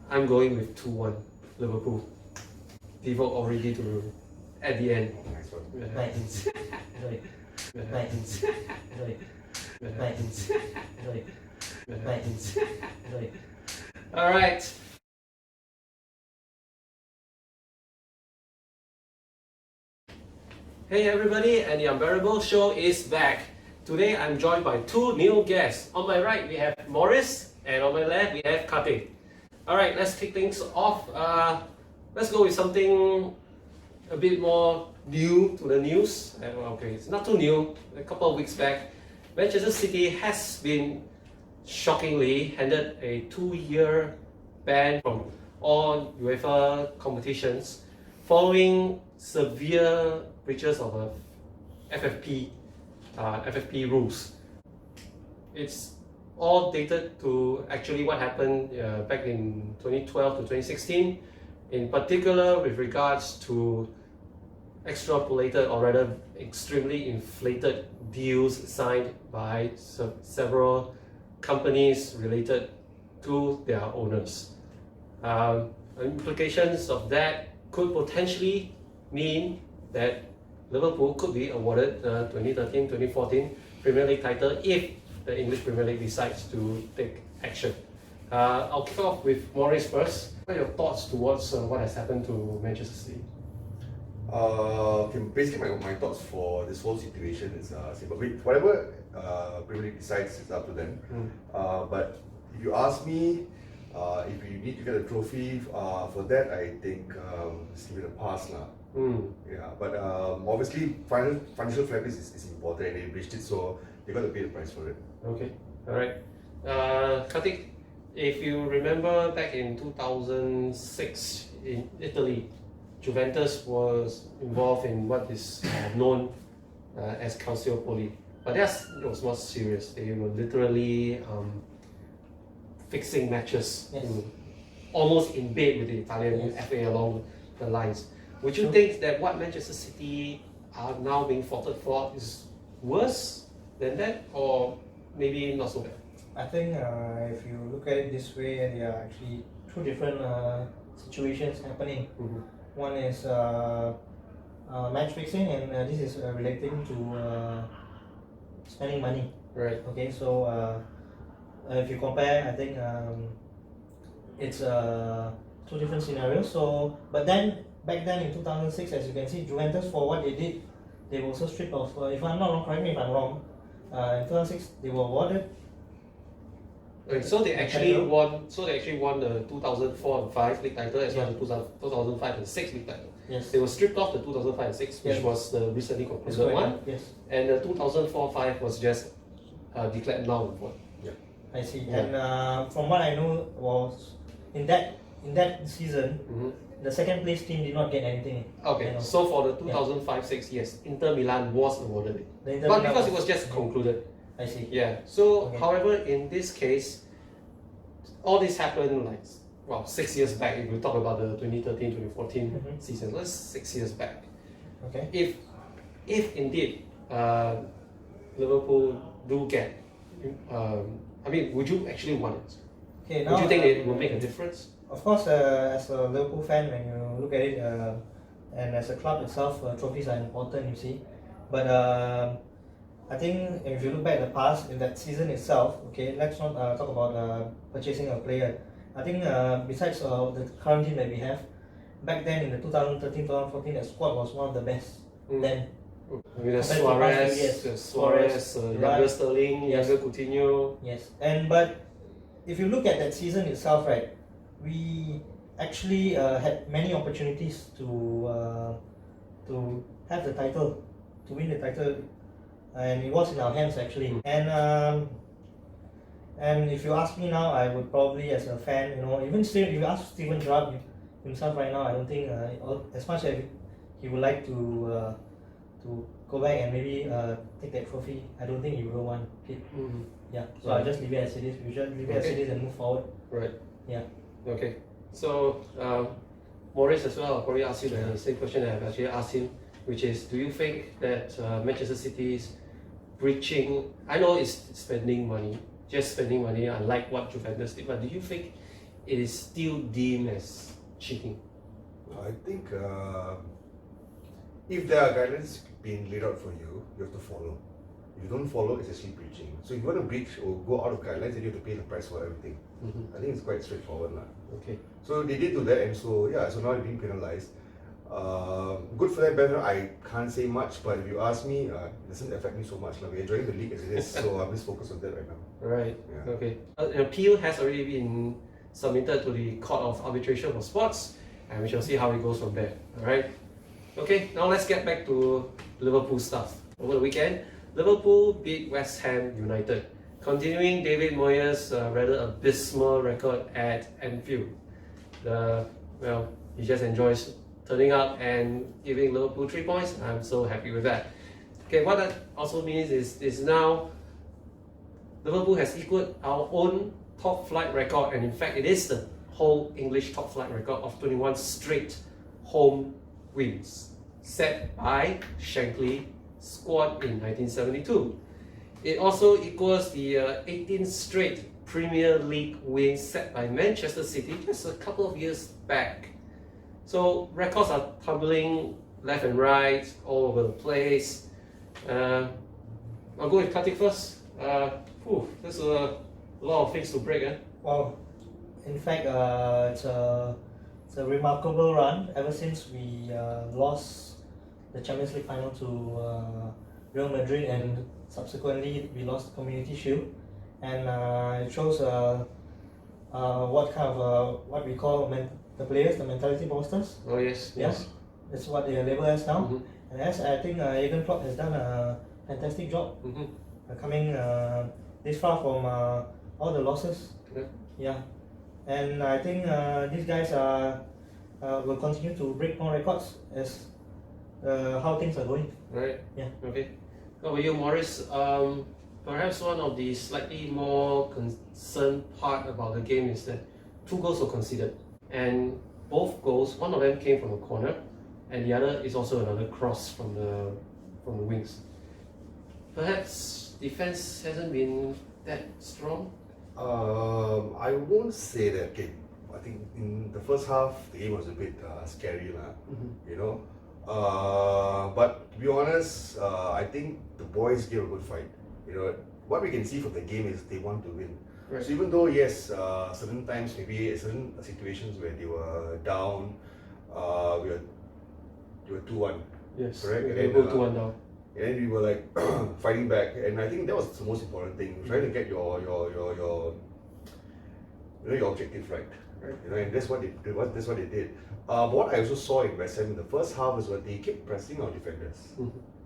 I'm going with 2-1 Liverpool. Devote already to at the end. Nice one. Nice. Right. Nice. Right. Nice. Right. Nice. Right. All right. Hey everybody, and the Unbearables show is back. Today I'm joined by two new guests. On my right we have Morris, and on my left we have Khartik. All right, let's kick things off. Let's go with something a bit more new to the news. Okay, it's not too new. A couple of weeks back, Manchester City has been shockingly handed a 2-year ban from all UEFA competitions following severe breaches of FFP rules. It's all dated to actually what happened back in 2012 to 2016, in particular with regards to extrapolated or rather extremely inflated deals signed by several companies related to their owners. Implications of that could potentially mean that Liverpool could be awarded the 2013-2014 Premier League title if the English Premier League decides to take action. I'll kick off with Morris first. What are your thoughts towards what has happened to Manchester City? Okay, basically my thoughts for this whole situation is simple. Whatever Premier League decides is up to them. But if you ask me, if you need to get a trophy for that, I think just give it a pass lah. Yeah, but obviously financial fair play is important, and they breached it, so they got to pay the price for it. Okay, all right. Khartik, if you remember back in 2006 in Italy, Juventus was involved in what is known as Calciopoli, but that was more serious. They were literally fixing matches, almost in bed with the Italian FA along the lines. Would you think that what Manchester City are now being faulted for is worse than that, or maybe not so bad? I think if you look at it this way, there are actually two different situations happening. One is match fixing, and this is relating to spending money. Right. Okay, so if you compare, I think it's two different scenarios. So, but then back then in 2006, as you can see, Juventus, for what they did, they were also stripped of. If I'm not wrong, correct me if I'm wrong. In 2006, they were awarded. Okay, so they actually won. So they actually won the 2004 and 5 league title as well as the 2005 and 6 league title. Yes. They were stripped off the 2005 and 6, which was the recently concluded one. Yes. And the 2004-5 was just declared null and void. Yeah. I see. And from what I know was in that season, the second place team did not get anything. Okay. So for the 2005-6, yes, Inter Milan was awarded it, but because it was just concluded. I see. Yeah. So, however, in this case, all this happened 6 years back. If we talk about the 2013-2014 season, that's 6 years back. Okay. If indeed Liverpool do get, would you actually want it? Okay. Now, would you think it will make a difference? Of course, as a Liverpool fan, when you look at it, and as a club itself, trophies are important. You see, but. I think if you look back at the past, in that season itself, okay, let's not talk about purchasing a player. I think besides the current team that we have, back then in the 2013-2014, the squad was one of the best then. Suarez, younger Sterling, younger Coutinho. Yes, but if you look at that season itself, right, we actually had many opportunities to have the title, to win the title. And it was in our hands actually. And if you ask me now, I would probably, as a fan, even still, if you ask Steven Gerrard himself right now, I don't think as much as he would like to go back and maybe take that trophy, I don't think he will want it. Yeah. So I'll just leave it as it is. We just leave it as it is and move forward. Right. Yeah. Okay. So Morris as well, I'll probably ask you the same question that I've actually asked him, which is, do you think that Manchester City's I know it's spending money, unlike what Juventus did, but do you think it is still deemed as cheating? I think if there are guidelines being laid out for you, you have to follow. If you don't follow, it's actually breaching. So if you want to breach or go out of guidelines, then you have to pay the price for everything. I think it's quite straightforward. Okay. So they did do that, and so yeah, so now they're being penalized. Good for them, bad for them, I can't say much, but if you ask me, it doesn't affect me so much. We're enjoying the league as it is, so I'm just focused on that right now. Right. Yeah. Okay. An appeal has already been submitted to the Court of Arbitration for Sports, and we shall see how it goes from there. Alright? Okay, now let's get back to Liverpool stuff. Over the weekend, Liverpool beat West Ham United, continuing David Moyes' rather abysmal record at Anfield. Well, he just enjoys turning up and giving Liverpool 3 points. I'm so happy with that. Okay, what that also means is now Liverpool has equaled our own top flight record, and in fact, it is the whole English top flight record of 21 straight home wins, set by Shankly's squad in 1972. It also equals the 18 straight Premier League wins set by Manchester City just a couple of years back. So records are tumbling left and right, all over the place. I'll go with Khartik first. There's a lot of things to break. Well, in fact, it's a remarkable run ever since we lost the Champions League final to Real Madrid, and subsequently we lost the Community Shield, and it shows what kind of what we call the players, the mentality posters. Oh yes, yes. That's what they are labeled as now. And as I think Jurgen Klopp has done a fantastic job coming this far from all the losses. Yeah. And I think these guys will continue to break more records as how things are going. Right. Yeah. Okay. How about you, Morris? Perhaps one of the slightly more concerned part about the game is that 2 goals were conceded, and both goals, one of them came from a corner, and the other is also another cross from the wings. Perhaps defense hasn't been that strong. I won't say that. Okay, I think in the first half the game was a bit scary, you know. But to be honest, I think the boys gave a good fight. You know, what we can see from the game is they want to win. Right. So even though yes, certain times maybe certain situations where they were down, we were 2-1. Yes. Correct. They go 2-1 down. And then we were like fighting back, and I think that was the most important thing. Trying to get your objective right. You know, and that's what they did. But what I also saw in West Ham in the first half is what they kept pressing our defenders.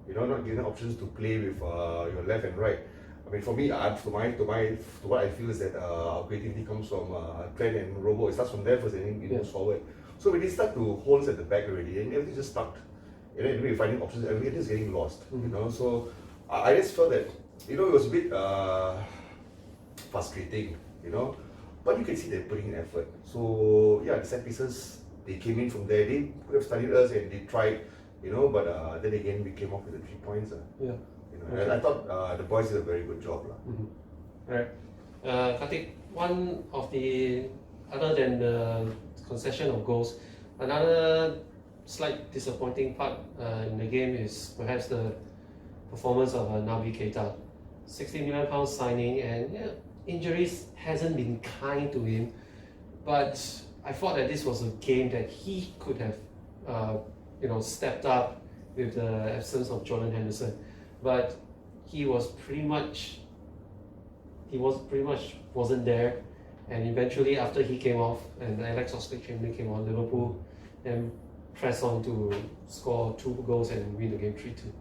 You know, not giving options to play with your left and right. I mean, for me, to what I feel is that our creativity comes from Trent and Robo. It starts from there first, and then it moves forward. So when they start to hold us at the back already, and everything just stuck. You know, we're finding options, everything is getting lost. You know, so I just felt that, you know, it was a bit frustrating. You know, but you can see they're putting in effort. So yeah, the set pieces, they came in from there. They could have studied us and they tried. You know, but then again, we came off with the 3 points. Yeah. You know, and I thought the boys did a very good job. Right. Khartik, one of the, other than the concession of goals, another slight disappointing part in the game is perhaps the performance of Naby Keita. £60 million signing, and injuries hasn't been kind to him, but I thought that this was a game that he could have stepped up with the absence of Jordan Henderson, but he pretty much wasn't there, and eventually after he came off and Alex Oxlade-Chamberlain came on, Liverpool then pressed on to score 2 goals and win the game 3-2.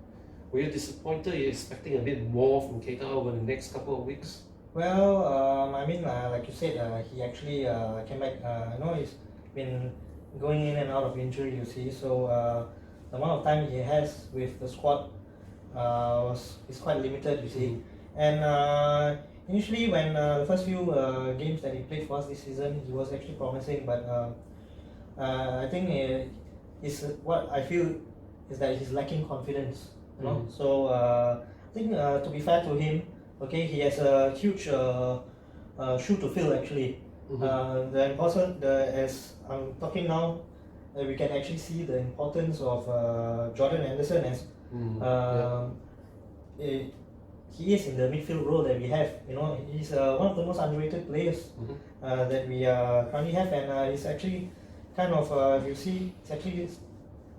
Were you disappointed? You're expecting a bit more from Keita over the next couple of weeks? Well, I mean, like you said, he actually came back. I know he's been going in and out of injury, you see, so the amount of time he has with the squad is quite limited, you see. And initially, when the first few games that he played for us this season, he was actually promising, but I think what I feel is that he's lacking confidence. You know? So I think to be fair to him, okay, he has a huge shoe to fill actually. The important, as I'm talking now, we can actually see the importance of Jordan Anderson as he is in the midfield role that we have. You know, he's one of the most underrated players that we currently have, and he's actually kind of you see, it's actually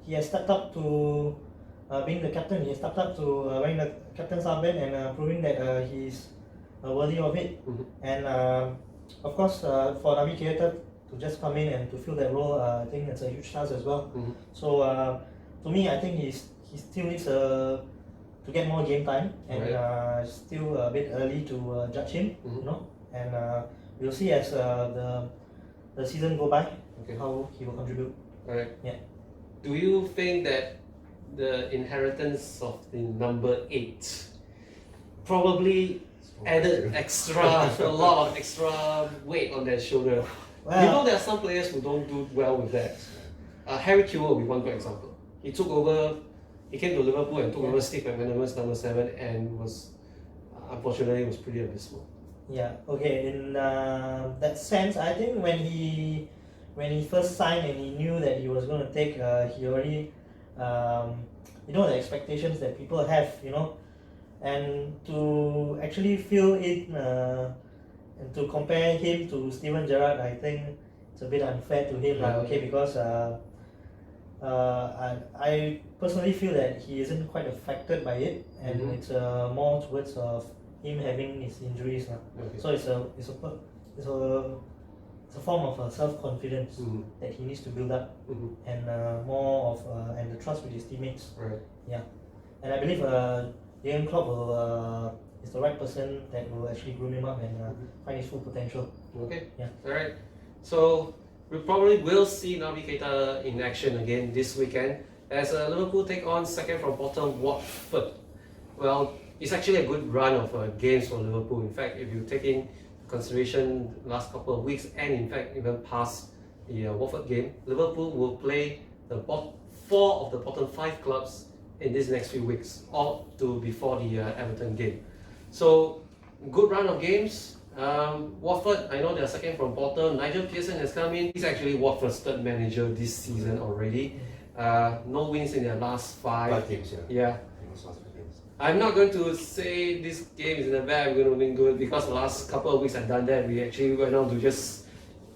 he has stepped up to being the captain. He has stepped up to wearing the captain's armband and proving that he's worthy of it. And of course, for Naby Keita to just come in and to fill that role, I think it's a huge task as well. So to me, I think he still needs to get more game time, and still a bit early to judge him. You know, and we'll see as the season go by how he will contribute. Alright. Yeah. Do you think that the inheritance of the number 8 probably added a lot of extra weight on their shoulder? Well, you know, there are some players who don't do well with that. Harry Kewell will be one good example. He came to Liverpool and took over Steve McManaman's number 7 and was, unfortunately, was pretty abysmal. Yeah. Okay. In that sense, I think when he first signed and he knew that he was going to take, he already, you know, the expectations that people have, you know, and to actually fill in and to compare him to Steven Gerrard, I think it's a bit unfair to him, because I personally feel that he isn't quite affected by it, and it's more towards of him having his injuries. So it's a form of self-confidence that he needs to build up, and more of and the trust with his teammates. Yeah, and I believe Jurgen Klopp is the right person that will actually groom him up and find his full potential. Okay. Yeah. All right. So we probably will see Naby Keita in action again this weekend as Liverpool take on second from bottom Watford. Well, it's actually a good run of games for Liverpool. In fact, if you take in consideration last couple of weeks, and in fact even past the Watford game, Liverpool will play the 4 of the bottom 5 clubs in these next few weeks, all to before the Everton game. So good run of games. Watford, I know they're second from bottom. Nigel Pearson has come in. He's actually Watford's third manager this season already. No wins in their last 5 games. Yeah. I'm not going to say this game is in the bag, we're going to win good, because the last couple of weeks I've done that. We actually went on to just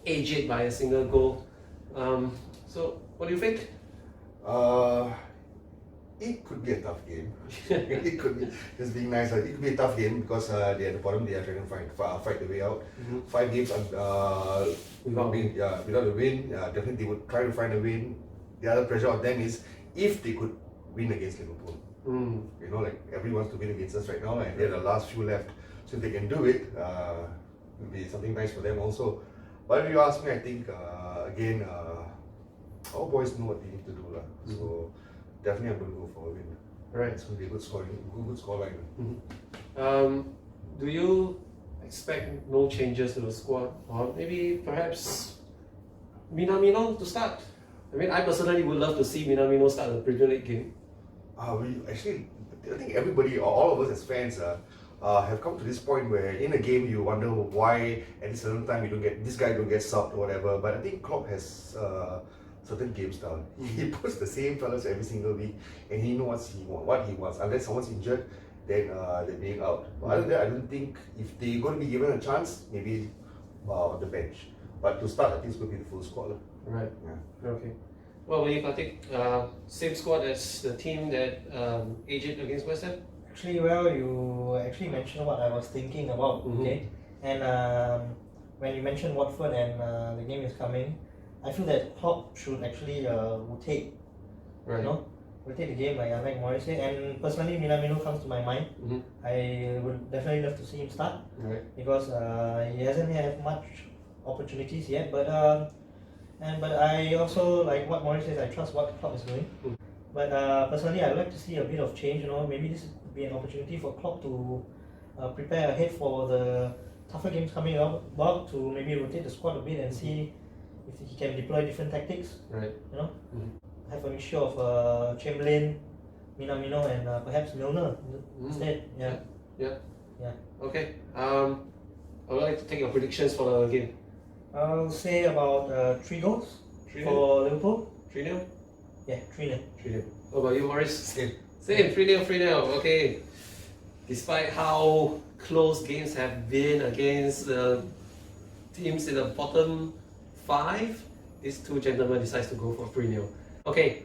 edge it by a single goal. So, what do you think? It could be a tough game. It could be, just being nice, it could be a tough game because they're at the bottom, they are trying to fight the way out. 5 games without a win, definitely they would try to find a win. The other pressure on them is if they could win against Liverpool. You know, like everyone wants to win against us right now, and they're the last few left. So if they can do it, it'll be something nice for them also. But if you ask me, I think again, our boys know what they need to do, so definitely I'm going to go for a win. Right. It's going to be a good scoreline. Do you expect no changes to the squad, or maybe perhaps Minamino to start? I mean, I personally would love to see Minamino start the Premier League game. I think everybody, all of us as fans, have come to this point where in a game you wonder why at a certain time this guy don't get subbed or whatever. But I think Klopp has certain game style. He puts the same fellas every single week, and he knows what he wants. Unless someone's injured, then they're being out. But other than that, I don't think if they're going to be given a chance, maybe on the bench. But to start, I think it's going to be the full squad. Right. Yeah. Okay. Well, when you Khartik, same squad as the team that aged against West Ham? Actually, well, you actually mentioned what I was thinking about, okay? And when you mentioned Watford and the game is coming, I feel that Klopp should actually rotate, Right. you know? Rotate the game like Morris said. And personally, Minamino comes to my mind. I would definitely love to see him start, Right. because he hasn't had much opportunities yet, but I also, like what Morris says, I trust what Klopp is doing. But personally, I would like to see a bit of change. You know, maybe this would be an opportunity for Klopp to prepare ahead for the tougher games coming about, to maybe rotate the squad a bit and see if he can deploy different tactics. Right. You know, have a mixture of Chamberlain, Minamino, and perhaps Milner instead. Yeah. Okay. I would like to take your predictions for the game. I'll say about 3 goals 3-0? for Liverpool. 3-0? Yeah, 3-0. 3-0. What about you, Morris? Same. Same, 3-0, 3-0. Okay. Despite how close games have been against the teams in the bottom 5, these two gentlemen decide to go for 3-0. Okay,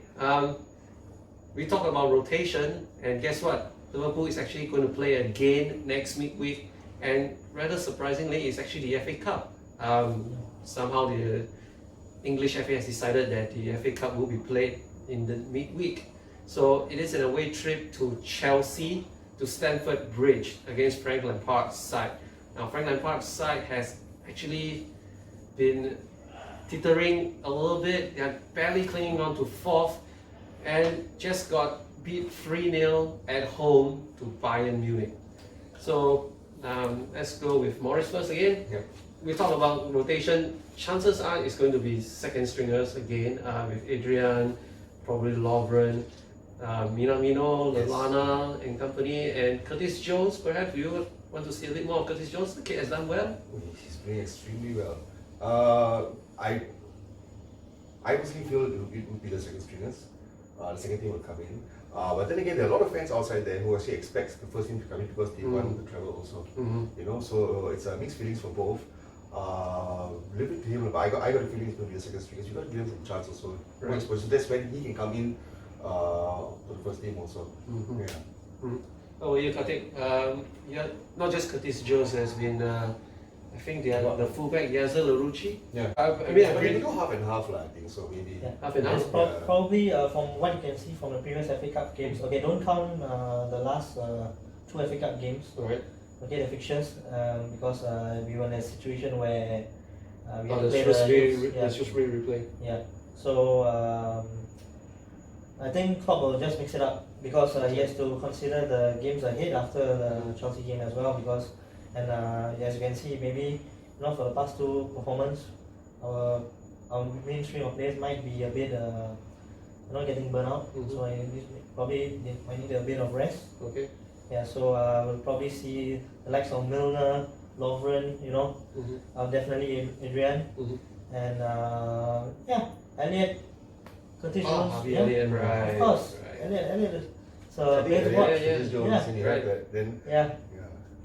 we talk about rotation, and guess what? Liverpool is actually going to play again next midweek, and rather surprisingly, it's actually the FA Cup. Somehow the English FA has decided that the FA Cup will be played in the midweek. So it is an away trip to Chelsea, to Stamford Bridge against Frank Lampard's side. Now Frank Lampard's side has actually been teetering a little bit. They are barely clinging on to 4th and just got beat 3-0 at home to Bayern Munich. So let's go with Morris first again. Yep. We talk about rotation. Chances are it's going to be second stringers again with Adrian, probably Lovren, Minamino, Yes. Lallana and company, and Curtis Jones. Perhaps you want to see a bit more of Curtis Jones. The kid has done well. He's playing extremely well. I personally feel it would be the second stringers. The second team will come in. But then again, there are a lot of fans outside there who actually expect the first team to come in because they want to travel also. You know, so it's mixed feelings for both. Leave it to him, but I got the feeling it's going to be the second stringers. You got to give him some chance also. Right. Exposure. That's when he can come in to the first team also. Yeah. Oh, you Khartik, yeah, not just Curtis Jones has been. I think the fullback Yazzer Larouci. Yeah. I mean, we go half and half, I think so. Maybe. Yeah. half and half. It's probably from what you can see from the previous FA Cup games. Okay, don't count the last 2 FA Cup games. Alright. Okay, the fixtures because we were in a situation where we had Oh, to play the Shrewsbury replay. Yeah. So I think Klopp will just mix it up because he has to consider the games ahead after the Chelsea game as well. Because as you can see, maybe not for the past 2 performance, our mainstream of players might be a bit not getting burnt out. So probably they might need a bit of rest. Okay. Yeah, so we'll probably see the likes of Milner, Lovren, you know, definitely Adrian, and Elliot, Curtis Jones. Elliot, right. Of course, right. Elliot. So I think players to watch. Curtis Jones in Right. but then Yeah.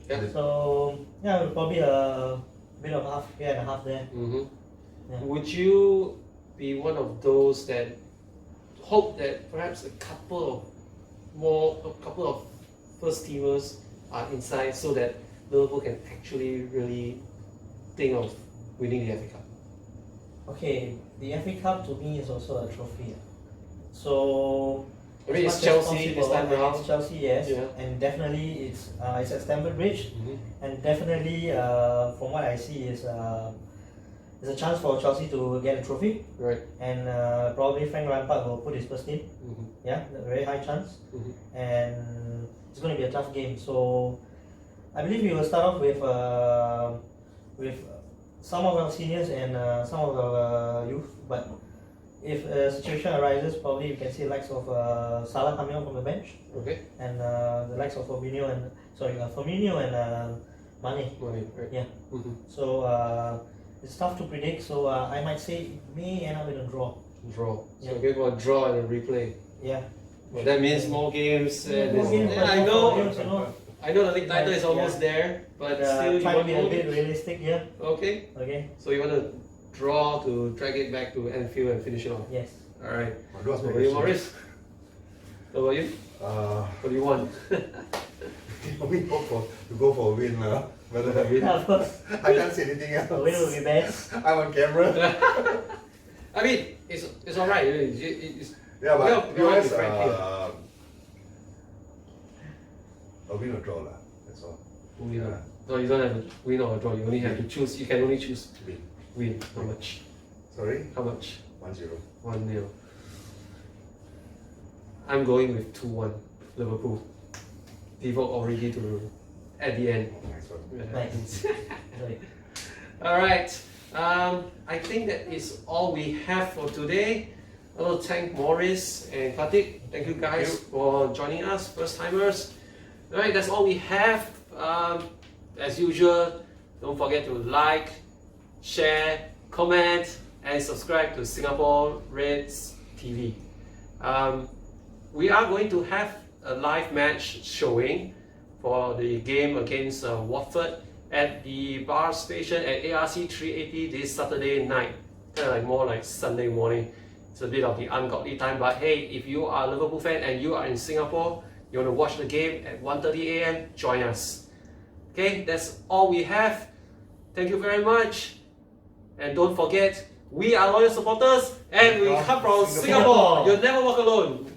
Yeah. So we'll probably a bit of half here and a half there. Yeah. Would you be one of those that hope that perhaps a couple of first teamers are inside so that Liverpool can actually really think of winning the FA Cup? Okay, the FA Cup to me is also a trophy. So I mean, as it's much as Chelsea this possible, time around. It's Chelsea, yes, Yeah. and definitely it's at Stamford Bridge, and definitely from what I see is it's a chance for Chelsea to get a trophy, Right. and probably Frank Lampard will put his first team. Yeah, a very high chance, and it's going to be a tough game. So I believe we will start off with some of our seniors and some of our youth, but if a situation arises, probably you can see the likes of Salah coming out from the bench, Okay. and the likes of Firmino and Mane. Right. Yeah. So it's tough to predict. So I might say it may end up in a draw. Draw. So Yeah. we're going for a draw and a replay. Yeah. Well, that means more games. And More games, but I more know. games, you know. I know the league title is Yeah. almost there, but still you try to want be a more bit games. realistic here. Okay. Okay. So you want to draw to drag it back to Anfield and finish it off. Yes. All right. What was What my about you, question? Morris? What about you? What do you want? We hope to go for a win. Whether I win, Of course, I can't say anything else. the win will be best. I'm on camera. I mean, it's all right. It's, Yeah, but Well, to be we want to honest, be frank here. a win or draw lah. That's all. win. No, you don't have to win or draw. You only have to choose. You can only choose Win. win. How much? Sorry, How much? 1-0. 1-0. I'm going with 2-1 Liverpool. Devote already to at the end. Nice one. Nice. Sorry. All right. I think that is all we have for today. I want to thank Morris and Khartik. Thank you guys for joining us, first timers. All right, that's all we have. As usual, don't forget to like, share, comment, and subscribe to Singapore Reds TV. We are going to have a live match showing for the game against Watford at the bar station at ARC 380 this Saturday night. Kind of like more like Sunday morning. It's a bit of the ungodly time, but hey, if you are a Liverpool fan and you are in Singapore, you want to watch the game at 1:30 AM, join us. Okay, that's all we have. Thank you very much. And don't forget, we are loyal supporters and we come from Singapore. You'll never walk alone.